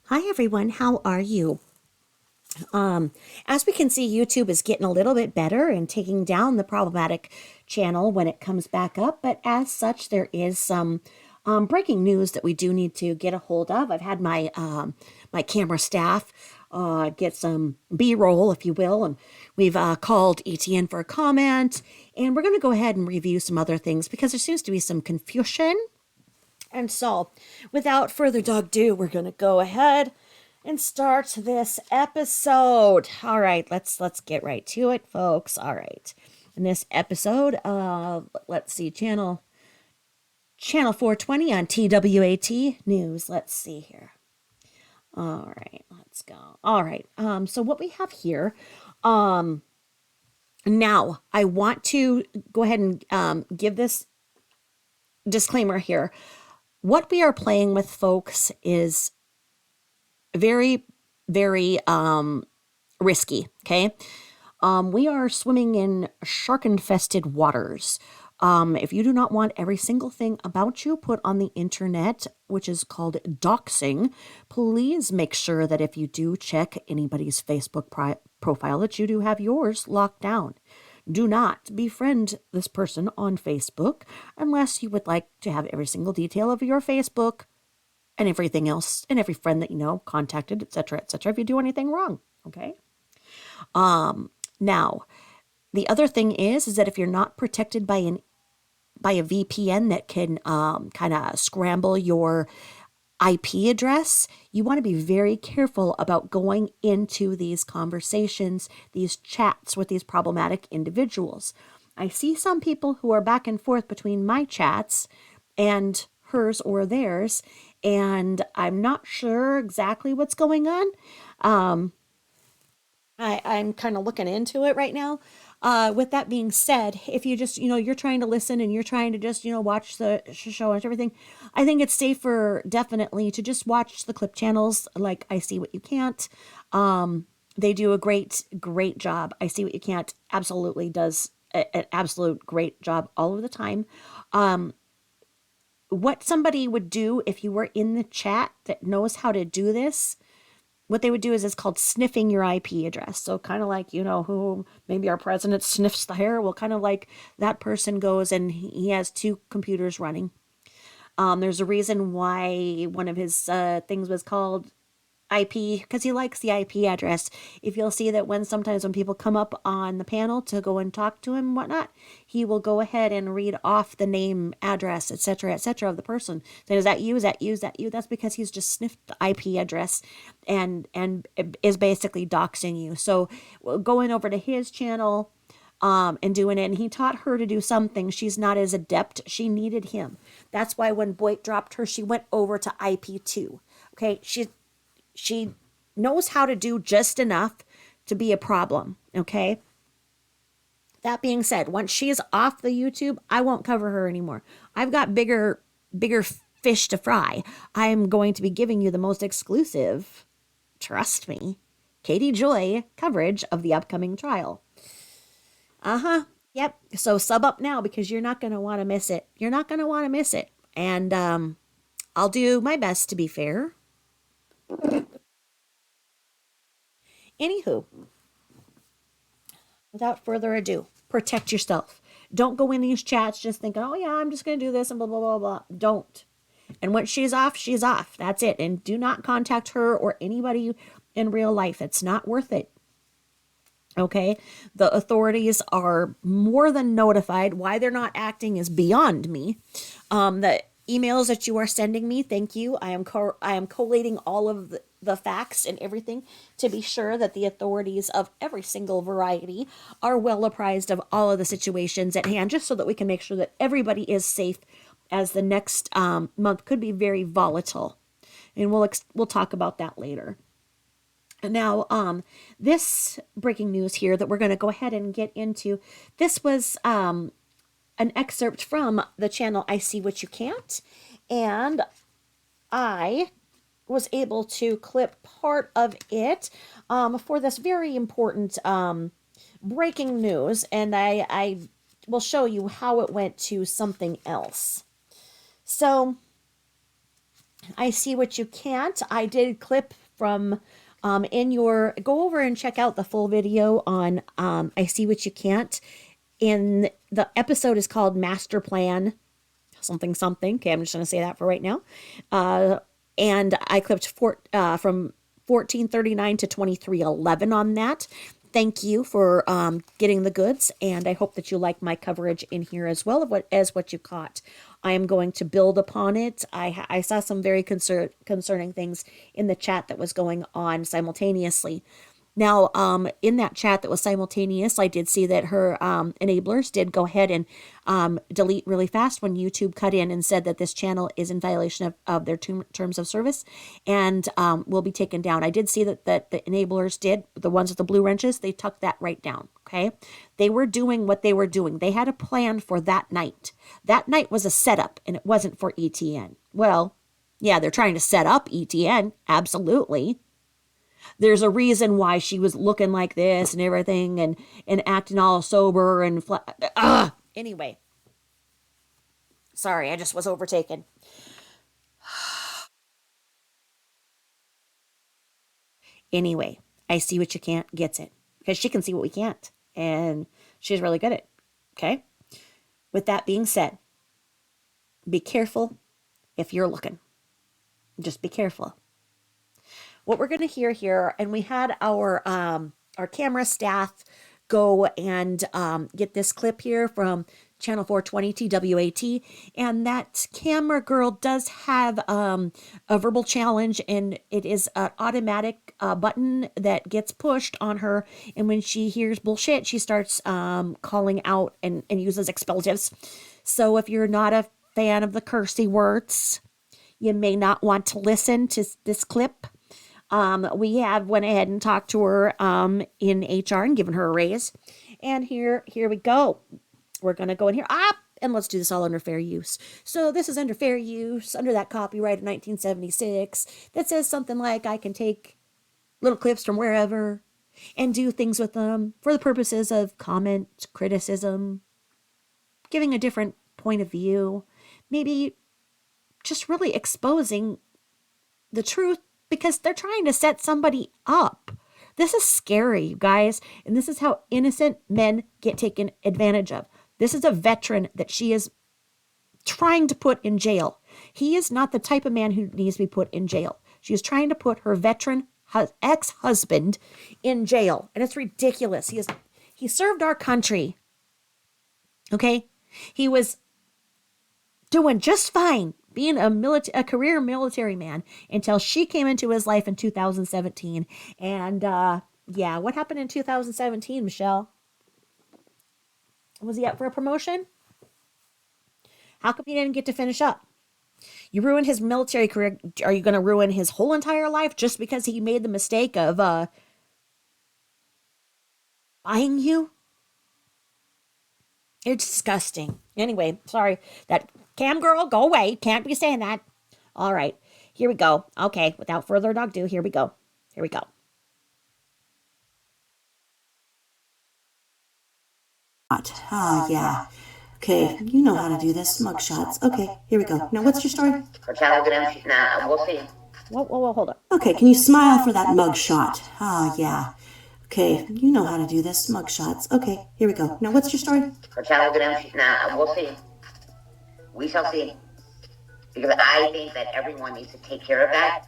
Hi everyone, how are you? As we can see, YouTube is getting a little bit better and taking down the problematic channel when it comes back up, but as such, there is some breaking news that we do need to get a hold of. I've had my camera staff get some B-roll, if you will, and we've called ETN for a comment, and we're going to go ahead and review some other things because there seems to be some confusion. And so, without further ado, we're going to go ahead and start this episode. All right, let's get right to it, folks. All right. In this episode, let's see, channel 420 on TWAT News. Let's see here. All right, let's go. All right. So what we have here, now I want to go ahead and give this disclaimer here. What we are playing with, folks, is very, very risky. Okay. We are swimming in shark-infested waters. If you do not want every single thing about you put on the internet, which is called doxing, please make sure that if you do check anybody's Facebook profile, that you do have yours locked down. Do not befriend this person on Facebook unless you would like to have every single detail of your Facebook and everything else and every friend that you know contacted, etc., etc., if you do anything wrong. Okay. Now, the other thing is that if you're not protected by a VPN that can kind of scramble your IP address, you want to be very careful about going into these conversations, these chats with these problematic individuals. I see some people who are back and forth between my chats and hers or theirs, and I'm not sure exactly what's going on. I'm kind of looking into it right now. With that being said, if you just, you're trying to listen and you're trying to just, watch the show and everything, I think it's safer definitely to just watch the clip channels like I See What You Can't. They do a great, great job. I See What You Can't absolutely does an absolute great job all of the time. What somebody would do if you were in the chat that knows how to do this, what they would do is it's called sniffing your IP address. So kind of like, who maybe our president sniffs the hair. Well, kind of like that person goes and he has two computers running. There's a reason why one of his things was called IP because he likes the IP address. If you'll see that sometimes when people come up on the panel to go and talk to him and whatnot, he will go ahead and read off the name, address, etc., of the person. Then is that you? Is that you? Is that you? That's because he's just sniffed the IP address and is basically doxing you. So going over to his channel and doing it. And he taught her to do something. She's not as adept. She needed him. That's why when Boyd dropped her, she went over to IP2. Okay, she knows how to do just enough to be a problem, okay? That being said, once she is off the YouTube, I won't cover her anymore. I've got bigger fish to fry. I am going to be giving you the most exclusive, trust me, Katie Joy coverage of the upcoming trial. Uh-huh. Yep. So sub up now because you're not going to want to miss it. You're not going to want to miss it. And I'll do my best to be fair. Anywho, without further ado, protect yourself. Don't go in these chats just thinking, oh yeah, I'm just going to do this and blah, blah, blah, blah. Don't. And when she's off, she's off. That's it. And do not contact her or anybody in real life. It's not worth it. Okay. The authorities are more than notified. Why they're not acting is beyond me. The emails that you are sending me, thank you. I am collating all of the facts and everything to be sure that the authorities of every single variety are well apprised of all of the situations at hand, just so that we can make sure that everybody is safe, as the next month could be very volatile. And we'll talk about that later. Now, this breaking news here that we're going to go ahead and get into, this was an excerpt from the channel I See What You Can't, and I was able to clip part of it for this very important breaking news, and I will show you how it went to something else. So, I see what you can't. I did clip from in your go over and check out the full video on I see what you can't. In the episode is called Master Plan something something. Okay, I'm just going to say that for right now. And I clipped from 1439 to 2311 on that. Thank you for getting the goods, and I hope that you like my coverage in here as well as what you caught. I am going to build upon it. I saw some very concerning things in the chat that was going on simultaneously. Now, in that chat that was simultaneous, I did see that her enablers did go ahead and delete really fast when YouTube cut in and said that this channel is in violation of their terms of service and will be taken down. I did see that the enablers did, the ones with the blue wrenches, they tucked that right down, okay? They were doing what they were doing. They had a plan for that night. That night was a setup, and it wasn't for ETN. Well, yeah, they're trying to set up ETN, absolutely. There's a reason why she was looking like this and everything and acting all sober and anyway, sorry, I just was overtaken. Anyway, I see what you can't gets it because she can see what we can't, and she's really good at it. Okay, with that being said, be careful if you're looking. Just be careful. What we're going to hear here, and we had our camera staff go and get this clip here from channel 420 TWAT, and that camera girl does have a verbal challenge, and it is an automatic button that gets pushed on her, and when she hears bullshit, she starts calling out and uses expletives. So if you're not a fan of the cursey words, you may not want to listen to this clip. We have went ahead and talked to her in HR and given her a raise. And here we go. We're going to go in here. And let's do this all under fair use. So this is under fair use, under that copyright of 1976 that says something like I can take little clips from wherever and do things with them for the purposes of comment, criticism, giving a different point of view, maybe just really exposing the truth because they're trying to set somebody up. This is scary, you guys, and this is how innocent men get taken advantage of. This is a veteran that she is trying to put in jail. He is not the type of man who needs to be put in jail. She is trying to put her veteran ex-husband in jail, and it's ridiculous. He served our country. Okay? He was doing just fine being a career military man until she came into his life in 2017. And yeah, what happened in 2017, Michelle? Was he up for a promotion? How come he didn't get to finish up? You ruined his military career. Are you going to ruin his whole entire life just because he made the mistake of buying you? It's disgusting. Anyway, sorry. That cam girl, go away. Can't be saying that. All right. Here we go. Okay. Without further ado, here we go. Here we go. Yeah. Okay, you know how to do this. Mugshots. Okay, here we go. Now, what's your story? We'll see. Whoa, hold up. Okay, can you smile for that mugshot? Yeah. Okay, you know how to do this. Mugshots. Okay, here we go. Now, what's your story? We'll see. We shall see. Because I think that everyone needs to take care of that.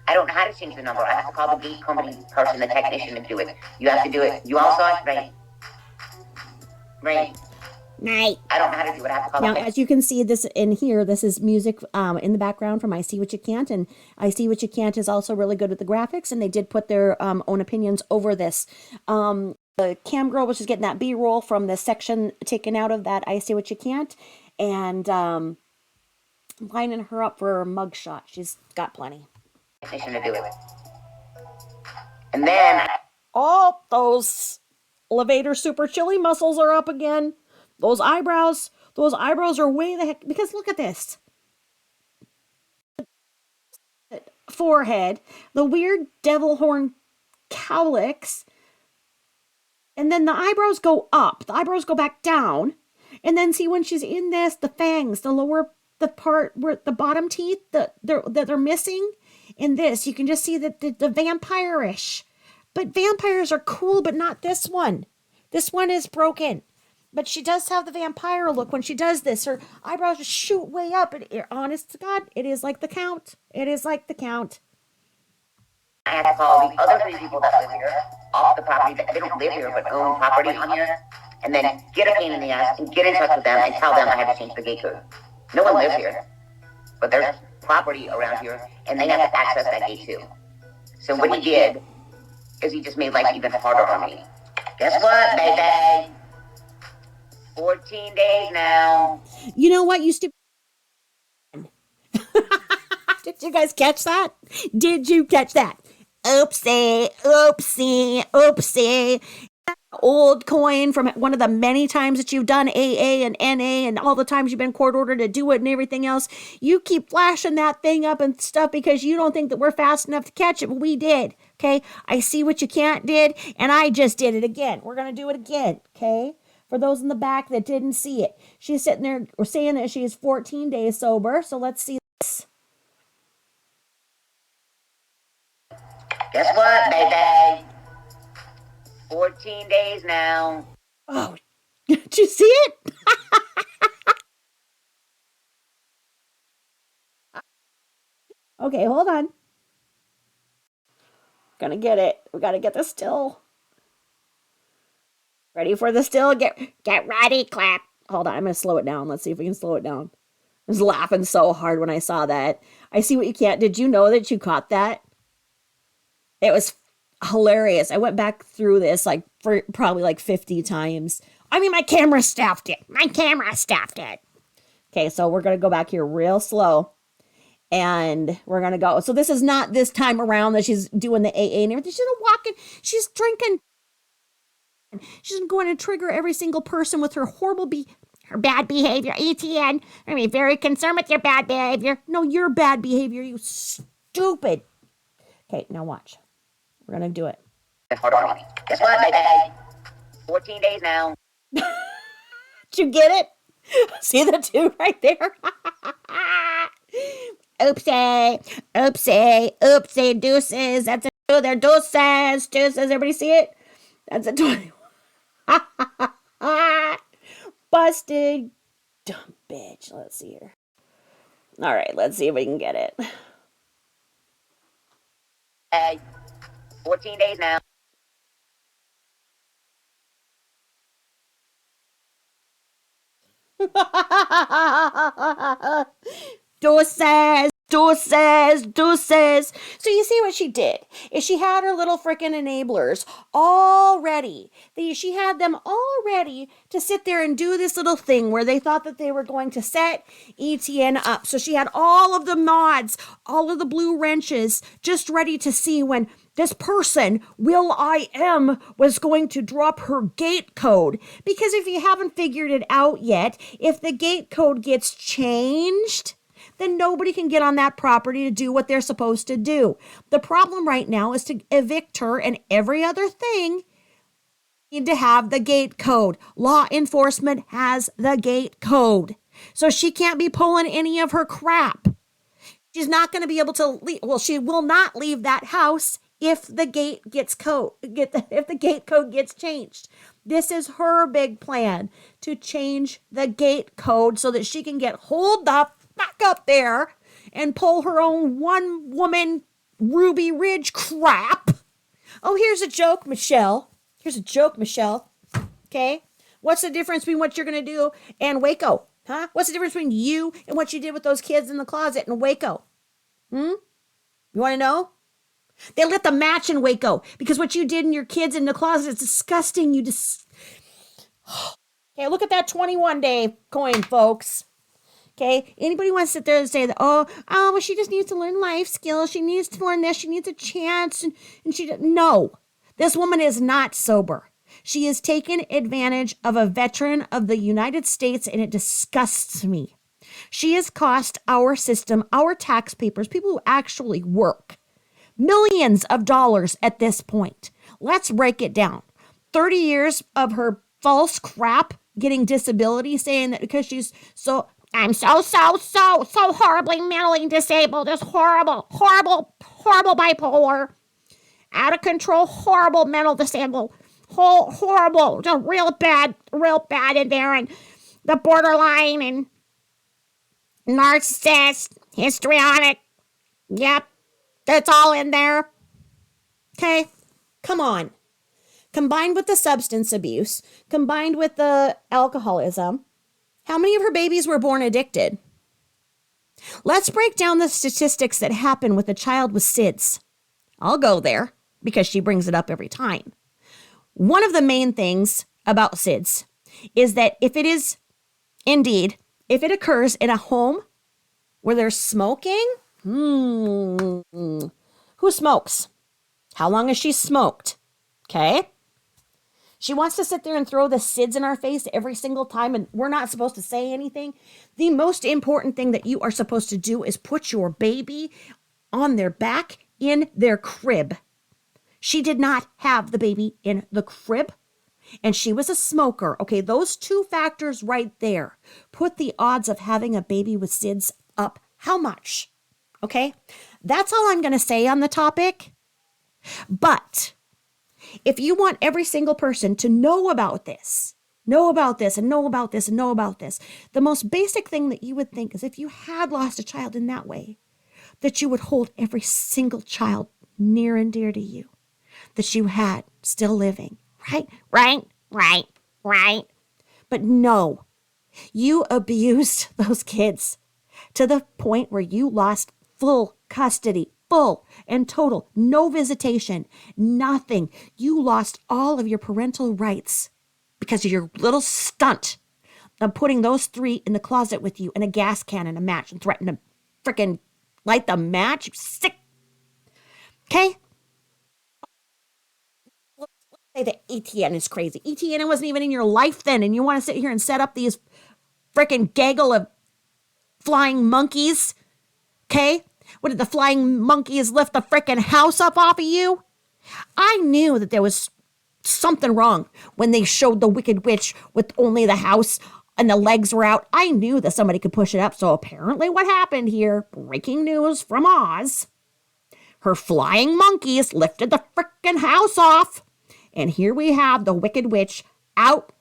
I don't know how to change the number. I have to call the beat company person, the technician, to do it. You have to do it. You all saw it? Right. Night. I don't know how to do it. I have to call now, as you can see this in here, this is music in the background from I See What You Can't, and I See What You Can't is also really good with the graphics, and they did put their own opinions over this. The cam girl was just getting that B-roll from the section taken out of that I See What You Can't, and lining her up for a mugshot. She's got plenty. To do it. And then Those elevator super chili muscles are up again. Those eyebrows are way the heck, because look at this. Forehead, the weird devil horn cowlicks, and then the eyebrows go up, the eyebrows go back down, And then see when she's in this, the fangs, the part where the bottom teeth that they're missing in this, you can just see that the vampire-ish. But vampires are cool, but not this one. This one is broken. But she does have the vampire look when she does this. Her eyebrows just shoot way up. And honest to God, it is like the Count. It is like the Count. I have to call the other 3 people that live here off the property. They don't live here, but own property on here. And then get a pain in the ass and get in touch with them and tell them I had to change the gate code. No one lives here. But there's property around here, and they have to access that gate too. So what he did is he just made life even harder on me. Guess what, baby? 14 days now. You know what used to... Did you guys catch that? Did you catch that? Oopsie, oopsie, oopsie. Old coin from one of the many times that you've done AA and NA and all the times you've been court ordered to do it and everything else. You keep flashing that thing up and stuff because you don't think that we're fast enough to catch it, but we did. Okay, I see what you can't did, and I just did it again. We're going to do it again, okay? For those in the back that didn't see it. She's sitting there saying that she is 14 days sober, so let's see this. Guess what, baby? 14 days now. Oh, did you see it? Okay, hold on. Gonna get it. We gotta get the still. Ready for the still? Get ready, clap. Hold on, I'm gonna slow it down. Let's see if we can slow it down. I was laughing so hard when I saw that. I see what you can't. Did you know that you caught that? It was hilarious. I went back through this like for probably like 50 times. I mean, my camera staffed it. Okay, so we're going to go back here real slow. And we're going to go. So this is not this time around that she's doing the AA and everything. She's walking. She's drinking. She's going to trigger every single person with her horrible her bad behavior. ETN. I mean, very concerned with your bad behavior. No, your bad behavior, you stupid. Okay, now watch. We're going to do it. Hold on. Guess what, baby? 14 days now. Did you get it? See the 2 right there? Oopsie, oopsie, oopsie, deuces. That's a 2. They're deuces, deuces. Everybody see it? That's a 20. Busted. Dumb bitch. Let's see here. All right, let's see if we can get it. Hey, 14 days now. Deuces, deuces, deuces. So you see what she did is she had her little freaking enablers all ready. She had them all ready to sit there and do this little thing where they thought that they were going to set ETN up. So she had all of the mods, all of the blue wrenches just ready to see when this person, Will I Am, was going to drop her gate code. Because if you haven't figured it out yet, if the gate code gets changed, then nobody can get on that property to do what they're supposed to do. The problem right now is to evict her and every other thing need to have the gate code. Law enforcement has the gate code. So she can't be pulling any of her crap. She's not going to be able to leave. Well, she will not leave that house if the gate if the gate code gets changed. This is her big plan, to change the gate code so that she can get holed up back up there and pull her own one-woman Ruby Ridge crap. Oh, here's a joke, Michelle. Okay? What's the difference between what you're going to do and Waco? Huh? What's the difference between you and what you did with those kids in the closet in Waco? You want to know? They lit the match in Waco because what you did in your kids in the closet is disgusting. Okay, look at that 21-day coin, folks. Okay, anybody wants to sit there and say that, well, she just needs to learn life skills. She needs to learn this. She needs a chance. No, this woman is not sober. She has taken advantage of a veteran of the United States, and it disgusts me. She has cost our system, our tax papers, people who actually work, millions of dollars at this point. Let's break it down. 30 years of her false crap getting disability, saying that because she's so, I'm so horribly mentally disabled. Just horrible, horrible, horrible bipolar, out of control, horrible mental disabled, horrible, just real bad in there, and the borderline and narcissist, histrionic. Yep, that's all in there. Okay, come on. Combined with the substance abuse, combined with the alcoholism, how many of her babies were born addicted? Let's break down the statistics that happen with a child with SIDS. I'll go there because she brings it up every time. One of the main things about SIDS is that if it occurs in a home where there's smoking, who smokes? How long has she smoked? Okay. She wants to sit there and throw the SIDS in our face every single time, and we're not supposed to say anything. The most important thing that you are supposed to do is put your baby on their back in their crib. She did not have the baby in the crib, and she was a smoker. Okay, those two factors right there put the odds of having a baby with SIDS up. How much? Okay, that's all I'm going to say on the topic. But if you want every single person to know about this, the most basic thing that you would think is if you had lost a child in that way, that you would hold every single child near and dear to you, that you had still living, right? Right. But no, you abused those kids to the point where you lost full custody, full and total, no visitation, nothing. You lost all of your parental rights because of your little stunt of putting those three in the closet with you and a gas can and a match and threaten to frickin' light the match. You sick. Okay? Let's say that ETN is crazy. ETN wasn't even in your life then, and you want to sit here and set up these frickin' gaggle of flying monkeys. Okay? What did the flying monkeys lift the frickin' house up off of you? I knew that there was something wrong when they showed the Wicked Witch with only the house and the legs were out. I knew that somebody could push it up. So apparently what happened here, breaking news from Oz, her flying monkeys lifted the frickin' house off. And here we have the Wicked Witch out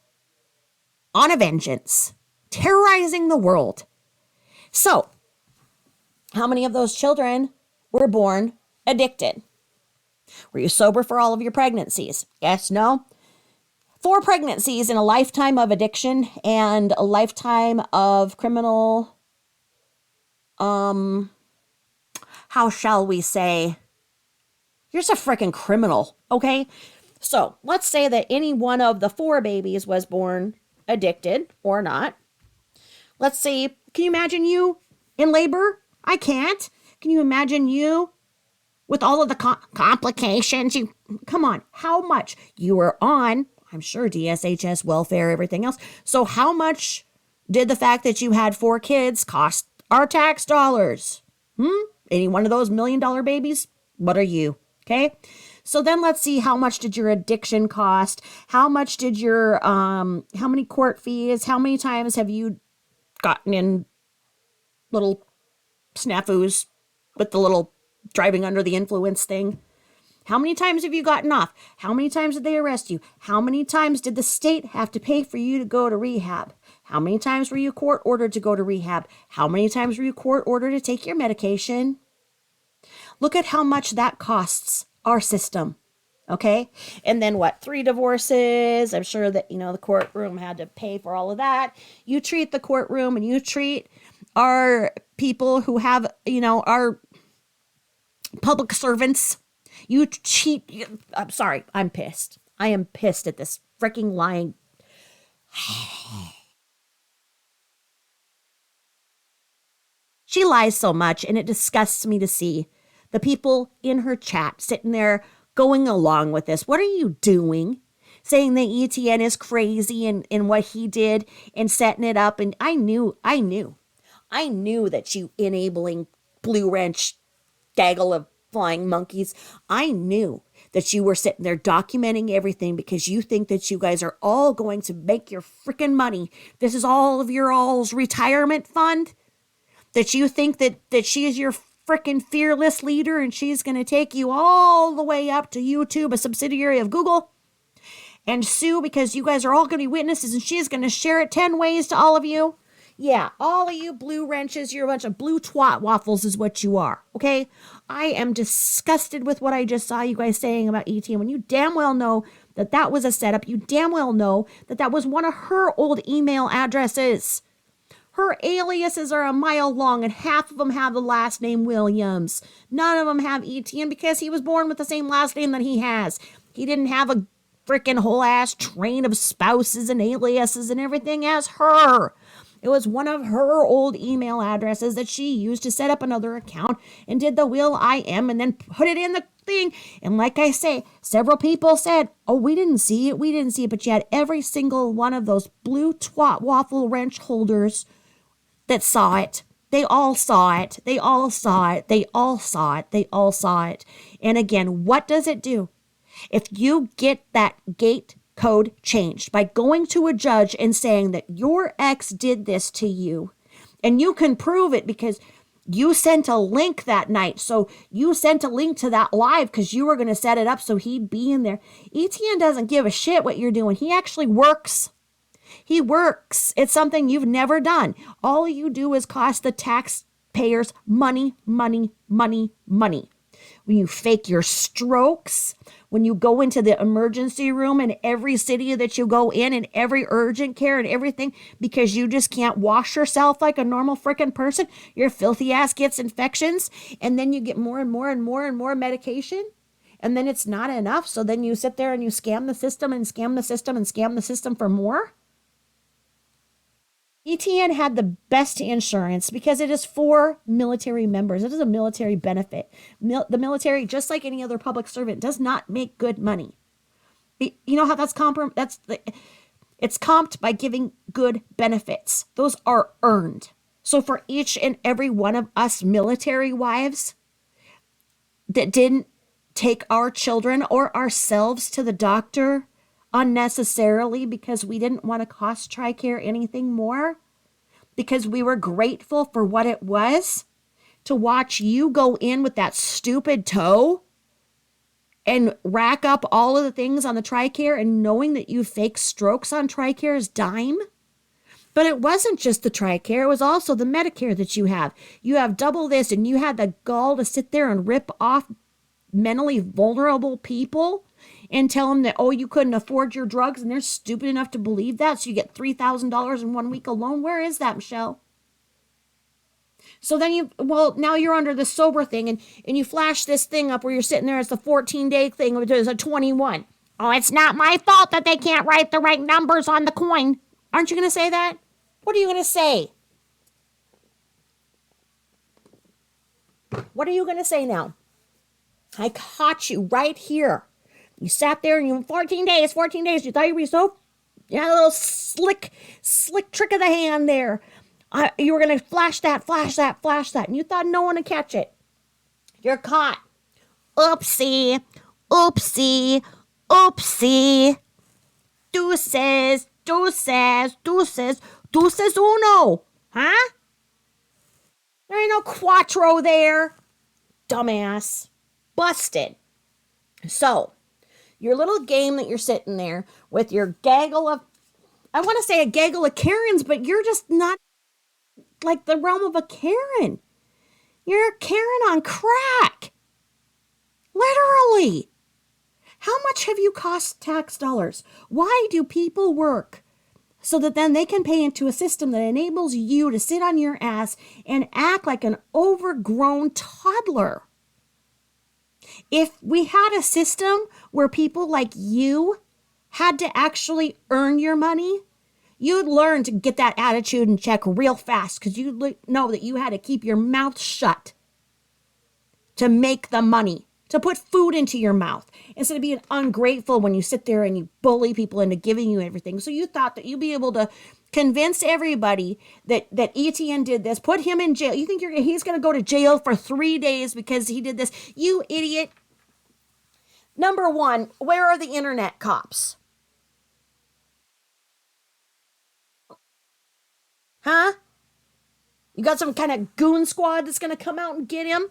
on a vengeance, terrorizing the world. So, how many of those children were born addicted? Were you sober for all of your pregnancies? Yes, no? 4 pregnancies in a lifetime of addiction and a lifetime of criminal, how shall we say? You're just a freaking criminal, okay? So let's say that any one of the 4 babies was born addicted or not. Let's say, can you imagine you in labor? I can't. Can you imagine you with all of the complications? Come on, how much you were on, I'm sure, DSHS, welfare, everything else. So how much did the fact that you had 4 kids cost our tax dollars? Any one of those $1 million babies? What are you? Okay. So then let's see, how much did your addiction cost? How much did your, how many court fees? How many times have you gotten in little snafus with the little driving under the influence thing? How many times have you gotten off? How many times did they arrest you? How many times did the state have to pay for you to go to rehab? How many times were you court ordered to go to rehab? How many times were you court ordered to take your medication? Look at how much that costs our system. Okay. And then what? 3 divorces. I'm sure that, the courtroom had to pay for all of that. You treat the courtroom and you treat our people who have, our public servants. You cheat. I'm sorry. I'm pissed. I am pissed at this freaking lying. She lies so much, and it disgusts me to see the people in her chat sitting there going along with this. What are you doing? Saying that ETN is crazy and what he did and setting it up. And I knew that you enabling blue wrench gaggle of flying monkeys. I knew that you were sitting there documenting everything because you think that you guys are all going to make your freaking money. This is all of your all's retirement fund. That you think that she is your freaking fearless leader and she's going to take you all the way up to YouTube, a subsidiary of Google, and sue because you guys are all going to be witnesses and she's going to share it 10 ways to all of you. Yeah, all of you blue wrenches, you're a bunch of blue twat waffles is what you are, okay? I am disgusted with what I just saw you guys saying about ET. When you damn well know that that was a setup, you damn well know that that was one of her old email addresses. Her aliases are a mile long and half of them have the last name Williams. None of them have ET, and because he was born with the same last name that he has. He didn't have a freaking whole ass train of spouses and aliases and everything as her. It was one of her old email addresses that she used to set up another account and did the Will I Am and then put it in the thing. And like I say, several people said, oh, we didn't see it. But you had every single one of those blue twat waffle wrench holders that saw it. They all saw it. They all saw it. They all saw it. They all saw it. And again, what does it do? If you get that gate code changed by going to a judge and saying that your ex did this to you, and you can prove it because you sent a link that night. So you sent a link to that live because you were going to set it up so he'd be in there. ETN doesn't give a shit what you're doing. He actually works. He works. It's something you've never done. All you do is cost the taxpayers money, money, money, money. When you fake your strokes, when you go into the emergency room in every city that you go in every urgent care and everything because you just can't wash yourself like a normal freaking person, your filthy ass gets infections and then you get more and more and more and more medication and then it's not enough. So then you sit there and you scam the system and scam the system and scam the system for more. ETN had the best insurance because it is for military members. It is a military benefit. The military, just like any other public servant, does not make good money. You know how it's comped by giving good benefits. Those are earned. So for each and every one of us military wives that didn't take our children or ourselves to the doctor unnecessarily because we didn't want to cost TRICARE anything more, because we were grateful for what it was to watch you go in with that stupid toe and rack up all of the things on the TRICARE and knowing that you fake strokes on TRICARE's dime. But it wasn't just the TRICARE, it was also the Medicare that you have. You have double this and you had the gall to sit there and rip off mentally vulnerable people and tell them that, oh, you couldn't afford your drugs and they're stupid enough to believe that. So you get $3,000 in 1 week alone. Where is that, Michelle? So then now you're under the sober thing and you flash this thing up where you're sitting there as the 14-day thing, which is a 21. Oh, it's not my fault that they can't write the right numbers on the coin. Aren't you going to say that? What are you going to say? What are you going to say now? I caught you right here. You sat there and you 14 days. You thought you were so, you had a little slick trick of the hand there. You were going to flash that. And you thought no one would catch it. You're caught. Oopsie. Deuces uno. Huh? There ain't no quattro there. Dumbass. Busted. So, your little game that you're sitting there with your gaggle of, I want to say a gaggle of Karens, but you're just not like the realm of a Karen. You're a Karen on crack. Literally. How much have you cost tax dollars? Why do people work? So that then they can pay into a system that enables you to sit on your ass and act like an overgrown toddler. If we had a system where people like you had to actually earn your money, you'd learn to get that attitude in check real fast because you know that you had to keep your mouth shut to make the money, to put food into your mouth, instead of being ungrateful when you sit there and you bully people into giving you everything. So you thought that you'd be able to convince everybody that ETN did this, put him in jail. You think he's going to go to jail for 3 days because he did this? You idiot. Number one, where are the internet cops? Huh? You got some kind of goon squad that's going to come out and get him?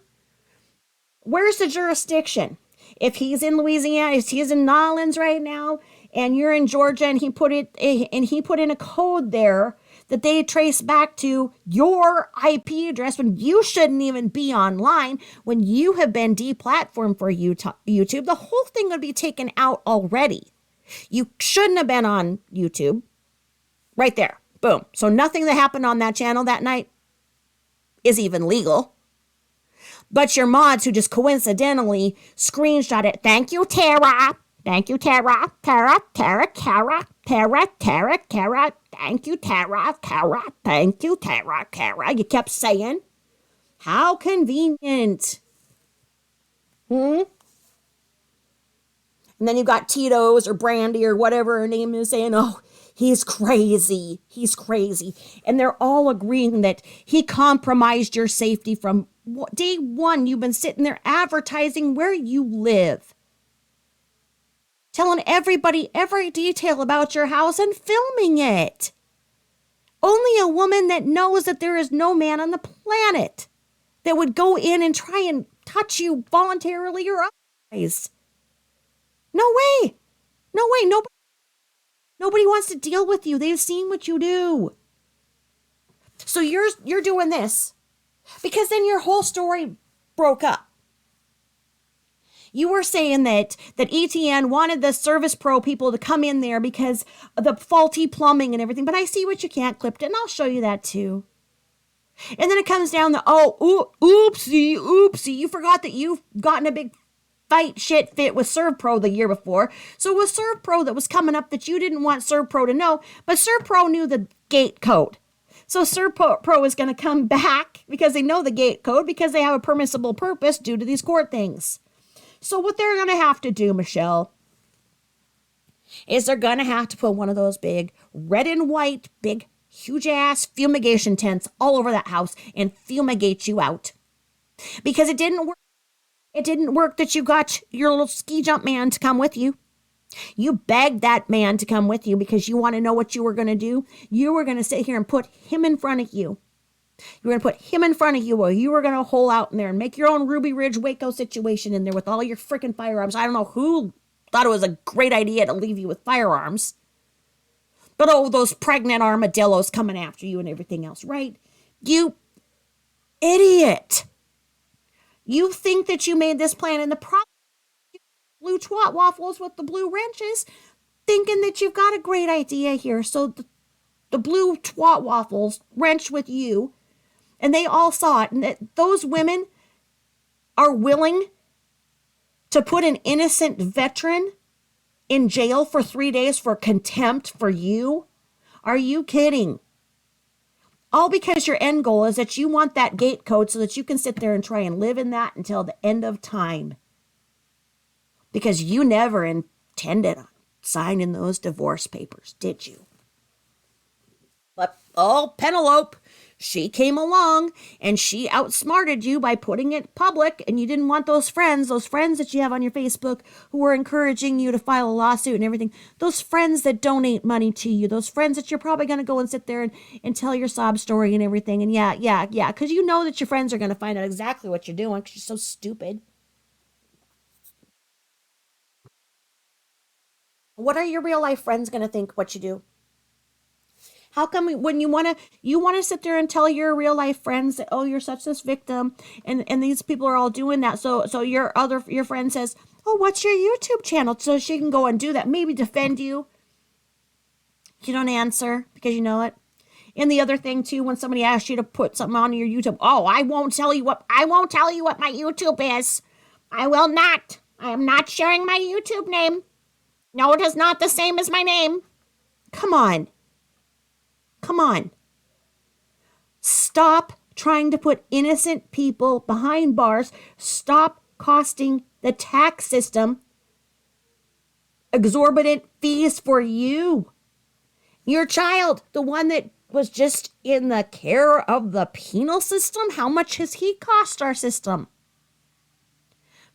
Where's the jurisdiction? If he's in Louisiana, if he's in Nolens right now, and you're in Georgia, and he put in a code there that they trace back to your IP address when you shouldn't even be online, when you have been deplatformed for YouTube, the whole thing would be taken out already. You shouldn't have been on YouTube. Right there. Boom. So nothing that happened on that channel that night is even legal. But your mods who just coincidentally screenshot it. Thank you, Tara. Thank you, Tara. Tara. Thank you, Tara. Thank you, Tara. You kept saying. How convenient. And then you got Tito's or Brandy or whatever her name is saying, oh, he's crazy. He's crazy. And they're all agreeing that he compromised your safety from day one. You've been sitting there advertising where you live, telling everybody every detail about your house and filming it. Only a woman that knows that there is no man on the planet that would go in and try and touch you voluntarily or otherwise. No way. No way. Nobody wants to deal with you. They've seen what you do. So you're doing this because then your whole story broke up. You were saying that ETN wanted the Service Pro people to come in there because of the faulty plumbing and everything. But I see what you can't clip it, and I'll show you that too. And then it comes down to, oopsie. You forgot that you've gotten a big shit fit with ServPro the year before. So it was ServPro that was coming up that you didn't want ServPro to know, but ServPro knew the gate code. So ServPro is going to come back because they know the gate code because they have a permissible purpose due to these court things. So what they're going to have to do, Michelle, is they're going to have to put one of those big red and white, big, huge ass fumigation tents all over that house and fumigate you out. Because it didn't work. It didn't work that you got your little ski jump man to come with you. You begged that man to come with you because you want to know what you were going to do. You were going to sit here and put him in front of you. You were going to put him in front of you while you were going to hole out in there and make your own Ruby Ridge Waco situation in there with all your freaking firearms. I don't know who thought it was a great idea to leave you with firearms. But oh, those pregnant armadillos coming after you and everything else, right? You idiot. You think that you made this plan, and the problem blue twat waffles with the blue wrenches, thinking that you've got a great idea here. So the blue twat waffles wrench with you, and they all saw it. And that those women are willing to put an innocent veteran in jail for 3 days for contempt for you? Are you kidding? All because your end goal is that you want that gate code so that you can sit there and try and live in that until the end of time. Because you never intended on signing those divorce papers, did you? But, oh, Penelope, she came along and she outsmarted you by putting it public, and you didn't want those friends that you have on your Facebook who were encouraging you to file a lawsuit and everything, those friends that donate money to you, those friends that you're probably going to go and sit there and tell your sob story and everything. And yeah, because you know that your friends are going to find out exactly what you're doing because you're so stupid. What are your real life friends going to think what you do? How come when you want to sit there and tell your real life friends that, oh, you're such this victim and these people are all doing that. So your friend says, oh, what's your YouTube channel? So she can go and do that, maybe defend you. You don't answer because you know it. And the other thing too, when somebody asks you to put something on your YouTube, oh, I won't tell you what my YouTube is. I will not. I am not sharing my YouTube name. No, it is not the same as my name. Come on. Stop trying to put innocent people behind bars. Stop costing the tax system exorbitant fees for you. Your child, the one that was just in the care of the penal system, how much has he cost our system?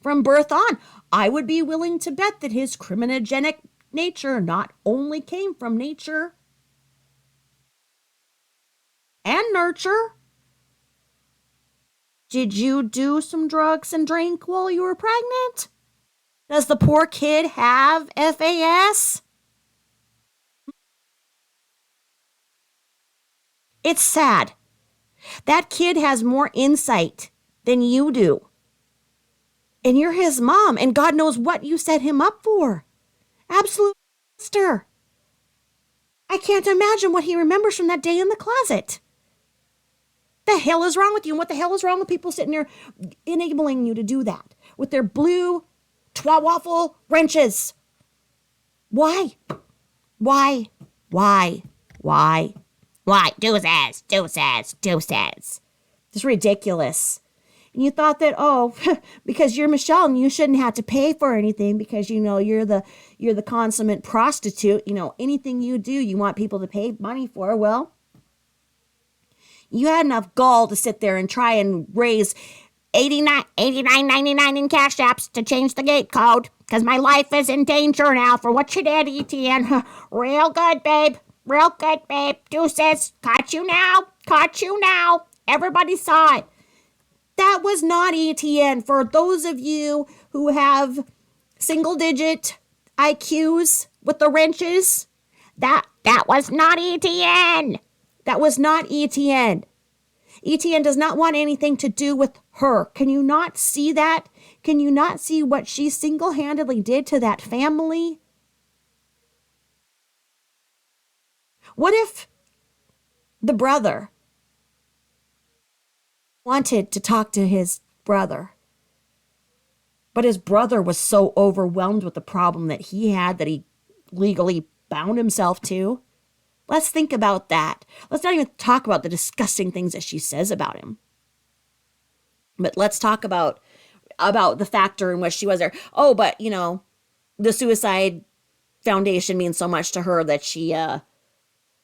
From birth on, I would be willing to bet that his criminogenic nature not only came from nature and nurture. Did you do some drugs and drink while you were pregnant? Does the poor kid have FAS? It's sad. That kid has more insight than you do. And you're his mom, and God knows what you set him up for. Absolute monster. I can't imagine what he remembers from that day in the closet. The hell is wrong with you? And what the hell is wrong with people sitting there enabling you to do that with their blue waffle wrenches? Why? Why? Why? Why? Why? Deuces. It's ridiculous. And you thought that, oh, because you're Michelle and you shouldn't have to pay for anything because you're the consummate prostitute. Anything you do, you want people to pay money for. Well, you had enough gall to sit there and try and raise $89.99 in cash apps to change the gate code because my life is in danger now for what you did, ETN. Real good, babe. Real good, babe. Deuces. Caught you now. Everybody saw it. That was not ETN. For those of you who have single-digit IQs with the wrenches, that was not ETN. That was not ETN. ETN does not want anything to do with her. Can you not see that? Can you not see what she single-handedly did to that family? What if the brother wanted to talk to his brother, but his brother was so overwhelmed with the problem that he had that he legally bound himself to? Let's think about that. Let's not even talk about the disgusting things that she says about him. But let's talk about the factor in which she was there. Oh, but, the suicide foundation means so much to her that she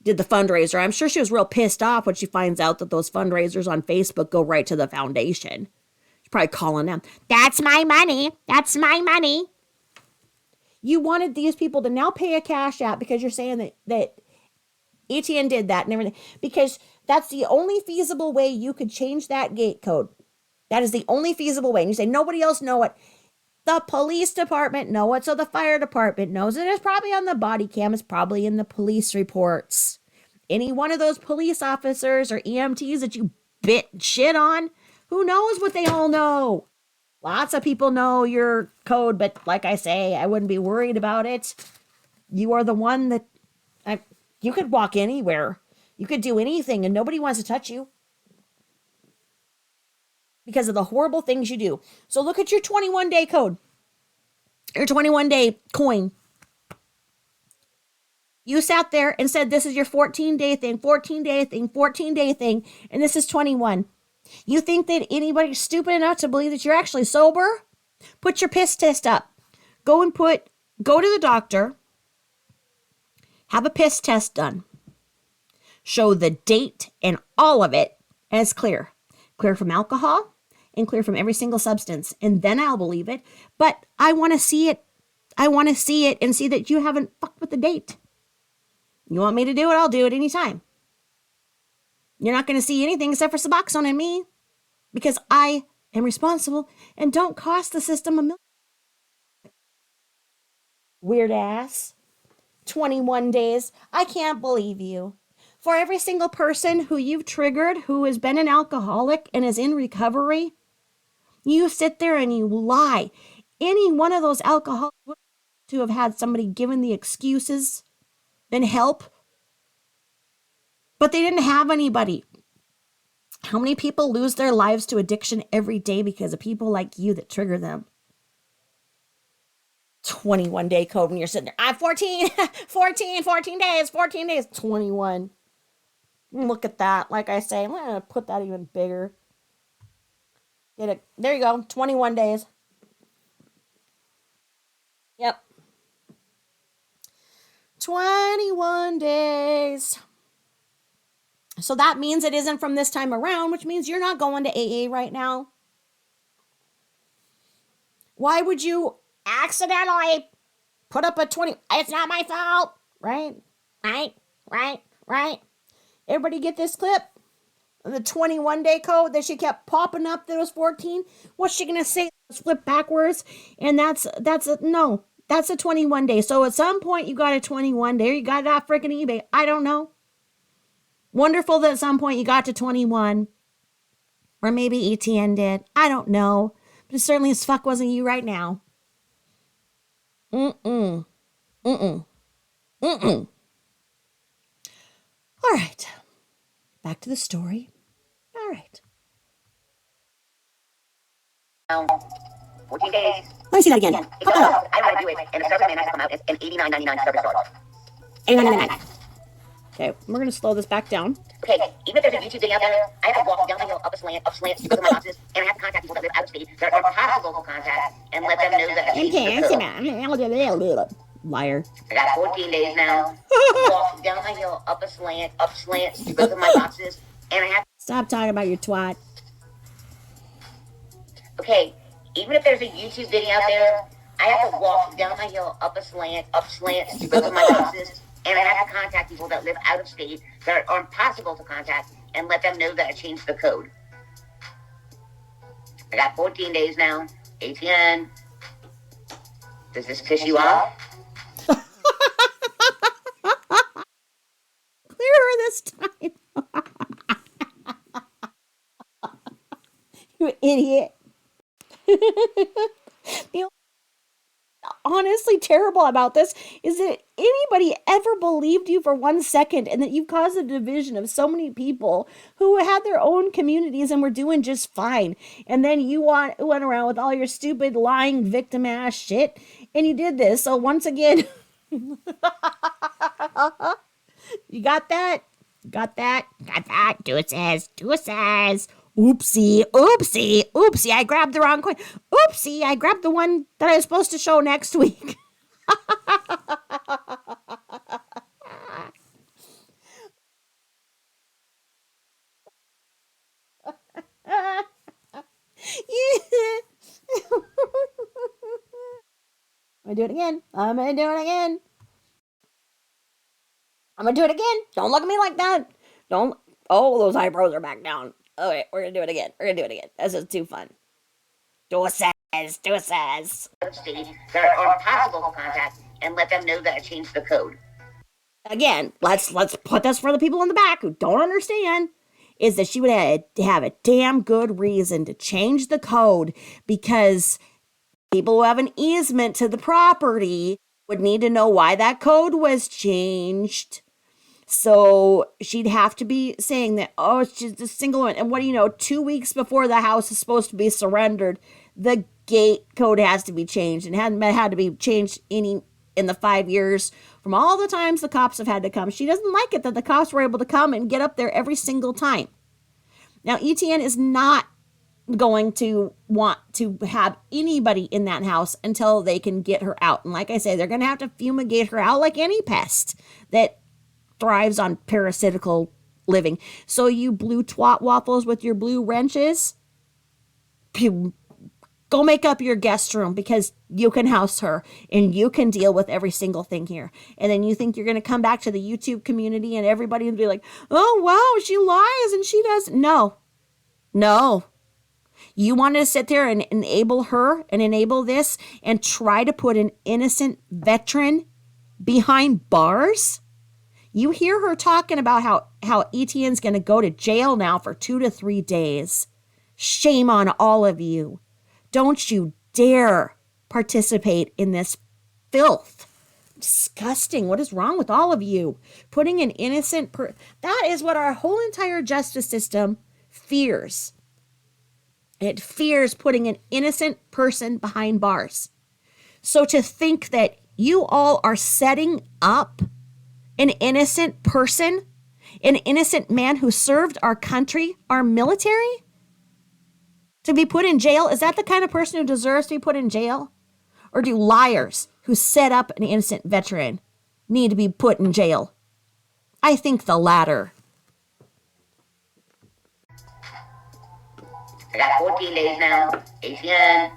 did the fundraiser. I'm sure she was real pissed off when she finds out that those fundraisers on Facebook go right to the foundation. She's probably calling them, that's my money. That's my money. You wanted these people to now pay a cash app because you're saying that ETN did that and everything, because that's the only feasible way you could change that gate code. That is the only feasible way. And you say, nobody else know it. The police department know it, so the fire department knows it. It's probably on the body cam. It's probably in the police reports. Any one of those police officers or EMTs that you bit shit on, who knows what they all know? Lots of people know your code, but like I say, I wouldn't be worried about it. You are the one that you could walk anywhere. You could do anything and nobody wants to touch you because of the horrible things you do. So look at your 21-day code, your 21-day coin. You sat there and said, this is your 14-day thing, 14-day thing, 14-day thing, and this is 21. You think that anybody's stupid enough to believe that you're actually sober? Put your piss test up. Go to the doctor, have a piss test done. Show the date and all of it as clear. Clear from alcohol and clear from every single substance. And then I'll believe it. But I want to see it. I want to see it and see that you haven't fucked with the date. You want me to do it? I'll do it anytime. You're not going to see anything except for Suboxone in me because I am responsible and don't cost the system $1 million. Weird ass. 21 days. I can't believe you. For every single person who you've triggered who has been an alcoholic and is in recovery, you sit there and you lie. Any one of those alcoholics would to have had somebody given the excuses and help, but they didn't have anybody. How many people lose their lives to addiction every day because of people like you that trigger them? 21-day code when you're sitting there. I'm 14 days, 21. Look at that. Like I say, I'm going to put that even bigger. Get it. There you go. 21 days. Yep. 21 days. So that means it isn't from this time around, which means you're not going to AA right now. Why would you accidentally put up a 20. It's not my fault. Right? Right? Everybody get this clip? The 21-day code that she kept popping up that was 14. What's she gonna say? It's flipped backwards, and that's no. That's a 21 day. So at some point you got a 21 day. Or you got it off freaking eBay. I don't know. Wonderful that at some point you got to 21, or maybe ETN did. I don't know, but it certainly as fuck wasn't you right now. Mm-mm. Mm-mm. Mm-mm. All right. Back to the story. All right. 14 days. Let me see that again. If you don't, I want to do it, and the service man has to come out and $89.99 service charge. $89.99. Okay, we're gonna slow this back down. Okay, even if there's a YouTube video out there, I have to walk down the hill, up slant to go to my boxes, and I have to contact people that live out of state that are possible to contact and let them know that I changed the code. Liar. I got 14 days now. Walk down the hill, up slant to go to my boxes, and I have. Stop talking about your twat. Okay, even if there's a YouTube video out there, I have to walk down the hill, up slant to go to my boxes, and I have to contact people that live out of state that are impossible to contact and let them know that I changed the code. I got 14 days now. ATN. Does this piss you off? Clearer this time. You idiot. You know, honestly terrible about this is that anybody ever believed you for 1 second, and that you've caused a division of so many people who had their own communities and were doing just fine. And then you went around with all your stupid lying victim ass shit, and you did this. So once again, you got that? Got that? Got that? Do it says. Oopsie. I grabbed the wrong coin. Oopsie, I grabbed the one that I was supposed to show next week. I'm gonna do it again. I'm gonna do it again. Don't look at me like that. Don't. Oh, those eyebrows are back down. Okay, we're gonna do it again. This is too fun. Do it says. That are impossible to contact and let them know that I changed the code. Again, let's put this for the people in the back who don't understand. Is that she would have a damn good reason to change the code, because people who have an easement to the property would need to know why that code was changed. So she'd have to be saying that, oh, it's just a single one. And what do you know, 2 weeks before the house is supposed to be surrendered, the gate code has to be changed, and hadn't had to be changed in the 5 years from all the times the cops have had to come. She doesn't like it that the cops were able to come and get up there every single time. Now, ETN is not going to want to have anybody in that house until they can get her out. And like I say, they're going to have to fumigate her out like any pest that thrives on parasitical living. So you blue twat waffles with your blue wrenches, go make up your guest room, because you can house her and you can deal with every single thing here. And then you think you're going to come back to the YouTube community and everybody will be like, oh, wow, she lies and she does. No. You want to sit there and enable her and enable this and try to put an innocent veteran behind bars? You hear her talking about how Etienne's going to go to jail now for 2 to 3 days. Shame on all of you. Don't you dare participate in this filth. Disgusting. What is wrong with all of you? Putting an innocent that is what our whole entire justice system fears. It fears putting an innocent person behind bars. So to think that you all are setting up an innocent person, an innocent man who served our country, our military, to be put in jail, is that the kind of person who deserves to be put in jail? Or do liars who set up an innocent veteran need to be put in jail? I think the latter. I got 14 days now. ATN.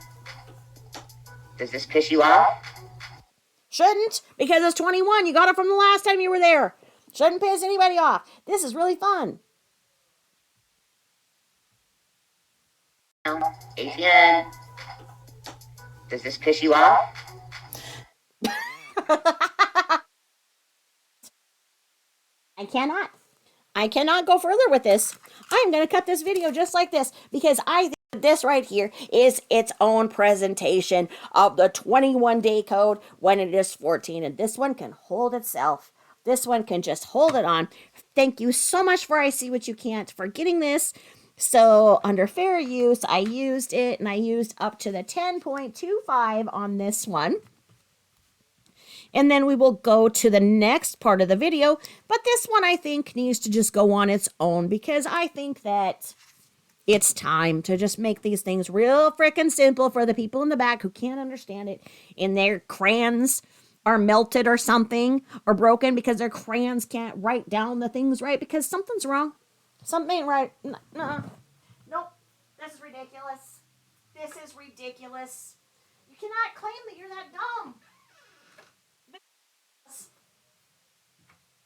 Does this piss you off? Shouldn't, because it's 21. You got it from the last time you were there. Shouldn't piss anybody off. This is really fun. ATN. Does this piss you off? I cannot go further with this. I'm going to cut this video just like this because I think this right here is its own presentation of the 21-day code when it is 14. And this one can hold itself. This one can just hold it on. Thank you so much for I See What You Can't for getting this. So under fair use, I used it and I used up to the 10.25 on this one. And then we will go to the next part of the video. But this one I think needs to just go on its own because I think that it's time to just make these things real freaking simple for the people in the back who can't understand it and their crayons are melted or something or broken because their crayons can't write down the things right because something's wrong. Something ain't right. No. Nope. This is ridiculous. This is ridiculous. You cannot claim that you're that dumb.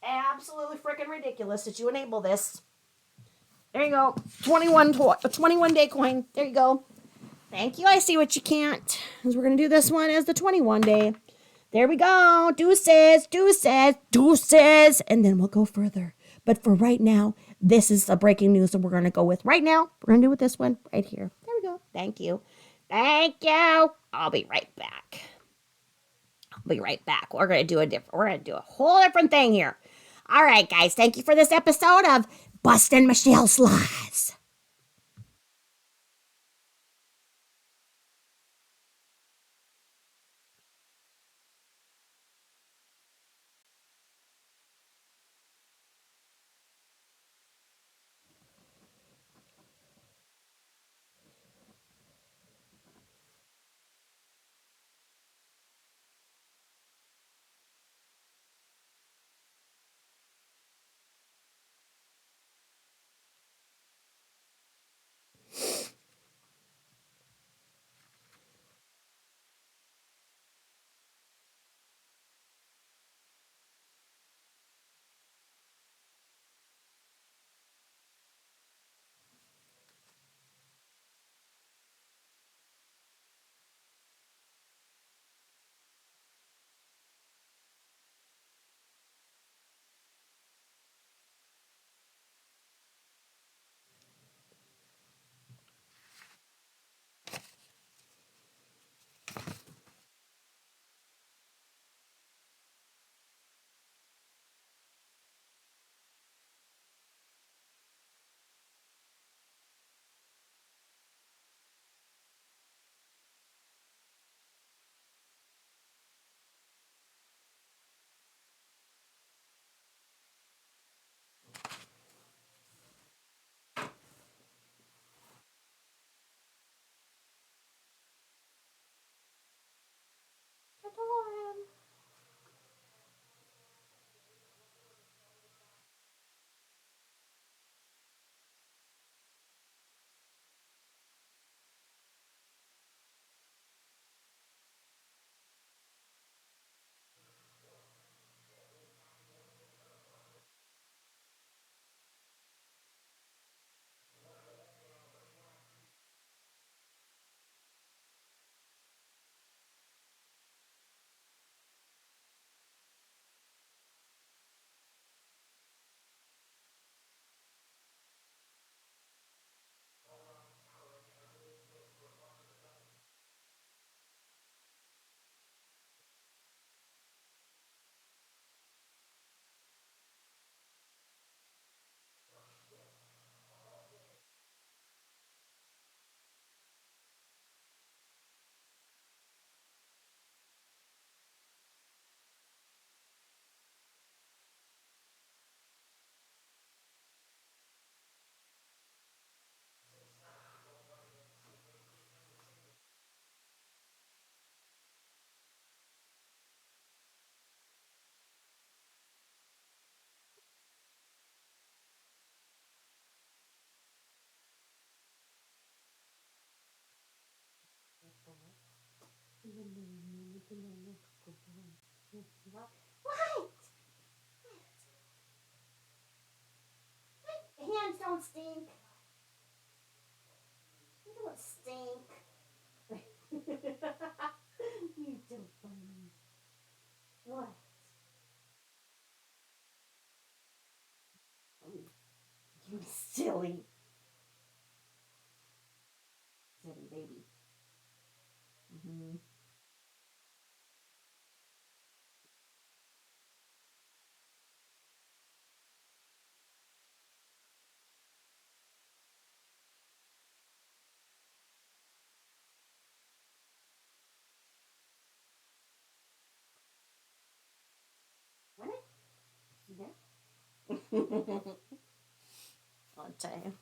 Absolutely freaking ridiculous that you enable this. There you go. 21 day coin. There you go. Thank you. I See What You Can't. Because we're going to do this one as the 21 day. There we go. Deuces, deuces, deuces. And then we'll go further. But for right now, this is the breaking news that we're going to go with. Right now, we're going to do with this one right here. There we go. Thank you. Thank you. I'll be right back. We're going to do a whole different thing here. All right, guys. Thank you for this episode of Bustin' Michelle's Lies. What? Hands don't stink. You don't stink. You're so funny. What? You silly. Silly baby. Mm-hmm. What? You there? On time.